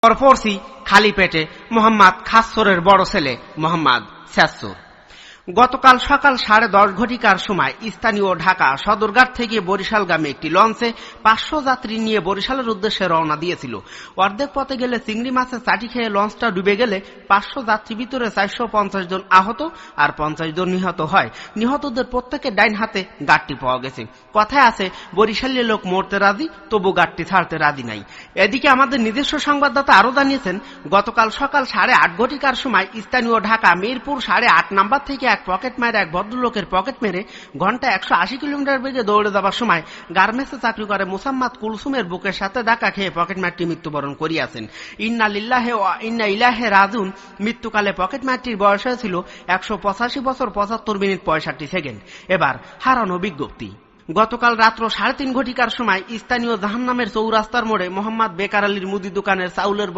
পড়ছি খালি পেটে মোহাম্মদ খাসসরের বড় ছেলে মোহাম্মদ স্যাসুর। গতকাল সকাল 10:30 ঘটিকার সময় স্থানীয় ঢাকা সদরঘাট থেকে বরিশালগামী একটি লঞ্চে 500 যাত্রী নিয়ে বরিশালের উদ্দেশ্যে রওনা দিয়েছিল। অর্ধেক পথে গেলে চিংড়ি মাছের চাটি খেয়ে লঞ্চটা ডুবে গেলে 500 যাত্রী ভিতরে 450 জন আহত আর 50 জন নিহত হয়। নিহতদের প্রত্যেকের ডাইন হাতে গাঁটটি পাওয়া গেছে। কথায় আছে, বরিশালের লোক মরতে রাজি, তবু গাঁটটি ছাড়তে রাজি নাই। এদিকে আমাদের নিজস্ব সংবাদদাতা আরো জানিয়েছেন, গতকাল সকাল 8:30 ঘটিকার সময় স্থানীয় ঢাকা মিরপুর 8.5 নাম্বার থেকে পকেট মারে এক ভদ্রলোকের পকেট মেরে ঘন্টায় 180 কিলোমিটার বেগে দৌড়ে যাবার সময় গার্মেন্টসে চাকরি করে মোসাম্মদ কুলসুমের বুকের সাথে ধাক্কা খেয়ে পকেট মারটি মৃত্যুবরণ করিয়াছেন। ইন্না লিল্লাহি ওয়া ইন্না ইলাইহি রাজিউন। মৃত্যুকালে পকেট মারটির বয়স হয়েছিল 185 বছর 75 মিনিট 65 সেকেন্ড। এবার হারানো বিজ্ঞপ্তি। গতকাল রাত্র 3:30 ঘটিকার সময় স্থানীয় জাহান্নামের চৌরাস্তার মোড়ে মোহাম্মদ বেকার আলীর মুদি দোকানের চাউলের